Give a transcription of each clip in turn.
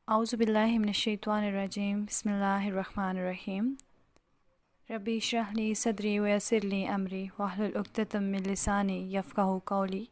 औज़ुबिल्लाहि मिनश्शैतानिर्रजीम बिस्मिल्लाहिर्रहमानिर्रहीम रब्बि इश्रह ली सदरी वयस्सिर ली अमरी वहलुल उक़दतम मिन लिसानी यफ़क़हू क़ौली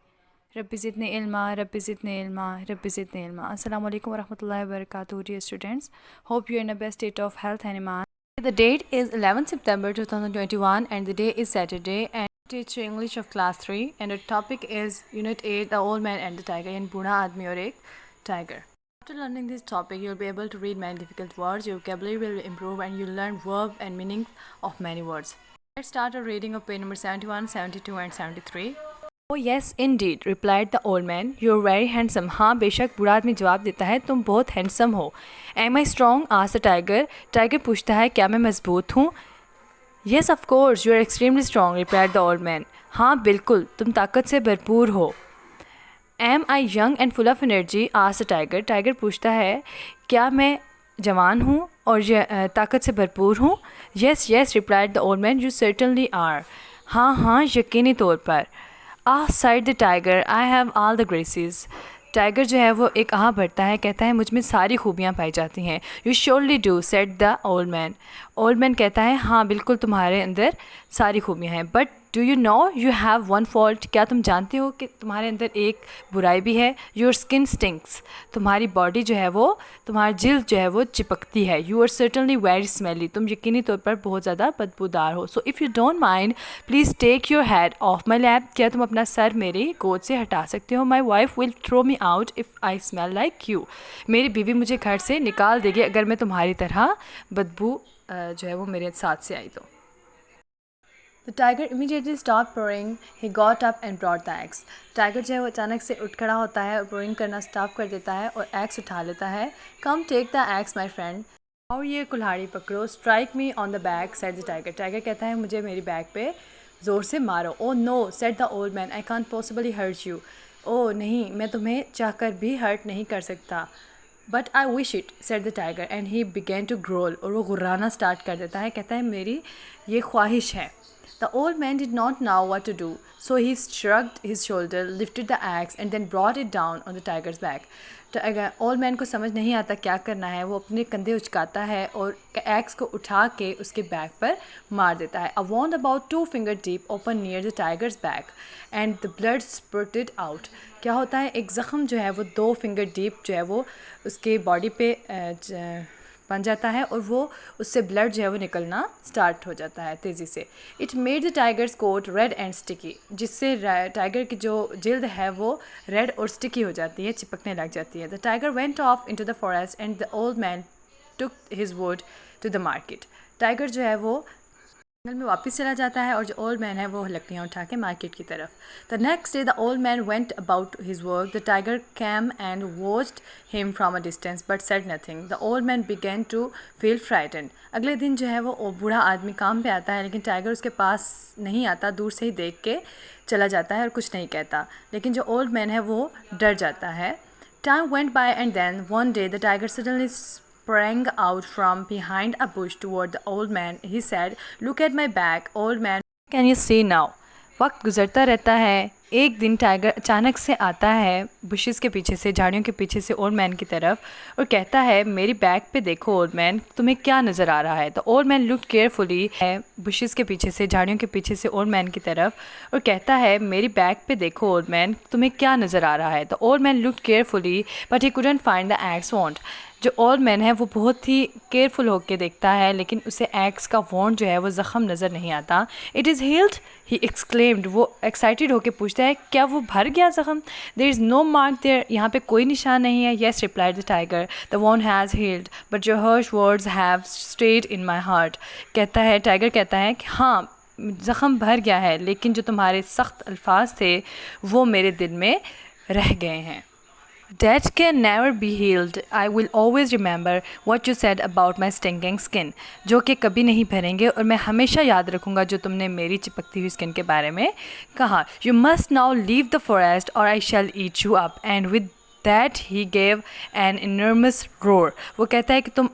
रब्बि ज़िदनी इल्मा रब्बि ज़िदनी इल्मा रब्बि ज़िदनी इल्मा। अस्सलामु अलैकुम वरहमतुल्लाहि वबरकातुहू dear students, hope you are in the best state of health and iman. The date is 11 September 2021 and the day is Saturday and teacher English of class 3 and the topic is unit 8 the old man and the tiger यानी बूढ़ा आदमी और एक tiger. After learning this topic, you'll be able to read many difficult words, your vocabulary will improve, and you'll learn verb and meaning of many words. Let's start our reading of page number 71, 72, and 73. Oh yes, indeed, replied the old man. You're very handsome. हाँ बेशक, बूढ़ा आदमी जवाब देता है, तुम बहुत handsome हो. Am I strong? asked the tiger. Tiger पूछता है, क्या मैं मजबूत हूँ? Yes, of course, you are extremely strong, replied the old man. हाँ बिल्कुल, तुम ताकत से भरपूर हो. Am I young and full of energy? asked the tiger. Tiger पूछता है, क्या मैं जवान हूँ और ताकत से भरपूर हूँ? Yes, yes, replied the old man. You certainly are. हाँ हाँ, यकीनी तौर पर. sighed the tiger. I have all the graces. Tiger जो है वो एक आह भरता है, कहता है मुझ में सारी खूबियाँ पाई जाती हैं. You surely do, said the old man. Old man कहता है, हाँ बिल्कुल तुम्हारे अंदर सारी खूबियाँ हैं. But do you know you have one fault? क्या तुम जानते हो कि तुम्हारे अंदर एक बुराई भी है? Your skin stinks. तुम्हारी बॉडी जो है वो, तुम्हारी जिल्द जो है वो चिपकती है. You are certainly very smelly. तुम यकीनी तौर पर बहुत ज़्यादा बदबूदार हो. So if you don't mind please take your head off my lap. क्या तुम अपना सर मेरी गोद से हटा सकते हो? My wife will throw me out if I smell like you. मेरी बीवी मुझे घर से निकाल देगी अगर मैं तुम्हारी तरह बदबू जो है वो मेरे साथ से आई तो. The tiger immediately stopped purring. He got up and brought the axe. Tiger जो है वो अचानक से उठ खड़ा होता है और purring करना स्टॉप कर देता है और एक्स उठा लेता है. Come take the axe, my friend. और ये कुल्हाड़ी पकड़ो. Strike me on the back, said the tiger. Tiger कहता है मुझे मेरी बैक पे ज़ोर से मारो. Oh no, said the old man. I can't possibly hurt you. ओह नहीं, मैं तुम्हें चाहकर भी हर्ट नहीं कर सकता. But I wish it, said the tiger and he began to growl. और वो गुर्राना स्टार्ट कर देता है, कहता है मेरी ये ख्वाहिश है. The old man did not know what to do, so he shrugged his shoulder, lifted the axe and then brought it down on the tiger's back. Old man को समझ नहीं आता क्या करना है. वो अपने कंधे उचकाता है और एक्स को उठा के उसके बैक पर मार देता है. A wound about 2 finger deep open near the tiger's back and the blood sprouted out. क्या होता है, एक ज़ख़म जो है वो 2 फिंगर डीप जो है वो उसके बॉडी पे बन जाता है और वो उससे ब्लड जो है वो निकलना स्टार्ट हो जाता है तेज़ी से. It made the tiger's coat red and sticky. जिससे टाइगर की जो जिल्द है वो रेड और स्टिकी हो जाती है, चिपकने लग जाती है. The tiger went off into the forest and the old man took his wood to the market. Tiger जो है वो जंगल में वापस चला जाता है और जो ओल्ड मैन है वो लकड़ियाँ उठा के मार्केट की तरफ. The next day the old man went about his work. The tiger came and watched him from a distance but said nothing. The old man began to feel frightened. अगले दिन जो है वो बूढ़ा आदमी काम पे आता है लेकिन टाइगर उसके पास नहीं आता, दूर से ही देख के चला जाता है और कुछ नहीं कहता. लेकिन जो ओल्ड मैन है वो डर जाता है. Time went by and then one day the tiger suddenly sprang out from behind a bush toward the old man. He said, "Look at my back, old man. Can you see now?" वक्त गुजरता रहता है. एक दिन tiger अचानक से आता है बुशेस के पीछे से, झाड़ियों के पीछे से ओल्ड मैन की तरफ और कहता है मेरी बैक पे देखो ओल्ड मैन, तुम्हें क्या नज़र आ रहा है. तो ओल्ड मैन लुक केयरफुली है बुशेस के पीछे से, झाड़ियों के पीछे से ओल्ड मैन की तरफ और कहता है मेरी बैक पे देखो ओल्ड मैन, तुम्हें क्या नज़र आ रहा है. तो old man look carefully but he couldn't find the x want. जो ओल्ड मैन है वो बहुत ही केयरफुल होकर देखता है लेकिन उसे एक्स का वॉन्ट जो है वो ज़ख़म नज़र नहीं आता. It is healed, he exclaimed. वो एक्साइटेड होकर पूछता है क्या वो भर गया ज़ख़म? There is no mark there. यहाँ पे कोई निशान नहीं है. Yes, replied the tiger, the wound has healed but your harsh words have stayed in my heart. कहता है, टाइगर कहता है कि हाँ ज़ख़म भर गया है लेकिन जो तुम्हारे सख्त अल्फाज थे वो मेरे दिल में रह गए हैं. That can never be healed. I will always remember what you said about my stinging skin. जो कि कभी नहीं भरेंगे और मैं हमेशा याद रखूँगा जो तुमने मेरी चिपकती हुई स्किन के बारे में कहा. You must now leave the forest or I shall eat you up. And with that he gave an enormous roar. वो कहता है कि तुम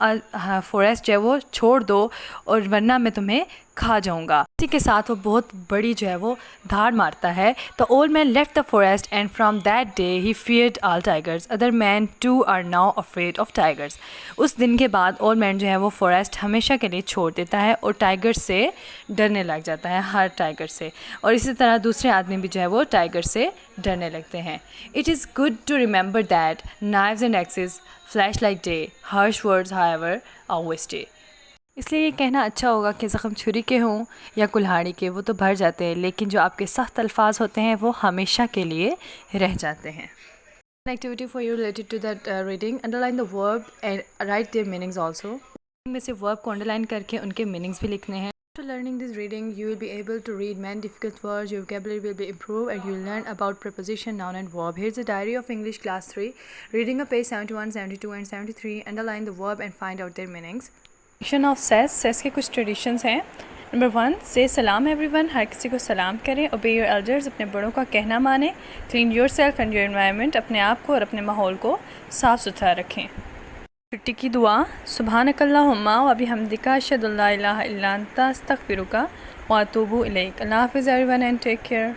फॉरेस्ट जो है वो छोड़ दो और वरना मैं तुम्हें खा जाऊंगा। इसी के साथ वो बहुत बड़ी जो है वो धार मारता है। The old man left the forest and from that day he feared all tigers, other man too are now afraid of tigers. उस दिन के बाद ओल्ड मैन जो है वो फॉरेस्ट हमेशा के लिए छोड़ देता है और टाइगर से डरने लग जाता है, हर टाइगर से। और इसी तरह दूसरे आदमी भी जो है वो टाइगर से डरने लगते हैं। It is good to remember that knives and axes flash like day, harsh words however always stay. इसलिए ये कहना अच्छा होगा कि ज़ख़म छुरी के हों या कुल्हाड़ी के, वो तो भर जाते हैं, लेकिन जो आपके सख्त अल्फाज होते हैं वो हमेशा के लिए रह जाते हैं। Activity for you related to that reading, underline the verb and write their meanings also. में से वर्ब को अंडरलाइन करके उनके मीनिंग्स भी लिखने हैं। After learning this reading, you will be able to read many difficult words, your vocabulary will be improved, and you will learn about preposition, noun, and verb. Here's the diary of English class 3. Reading of page 71, 72, and 73. Underline the verb and find out their meanings. Tradition of says के कुछ traditions हैं. Number 1, say salam everyone. हर किसी को सलाम करें. Obey your elders. अपने बड़ों का कहना मानें. Clean yourself and your environment. अपने आप को और अपने माहौल को साफ़ सुथरा रखें. छुट्टी की दुआ, सुब्हानकल्लाहुम्मा व बिहम्दिका अशहदु अल्ला इलाहा इल्ला अंता अस्तगफिरुका व अतूबु इलैक। अल्लाह हाफ़िज़ एवरीवन एंड टेक केयर।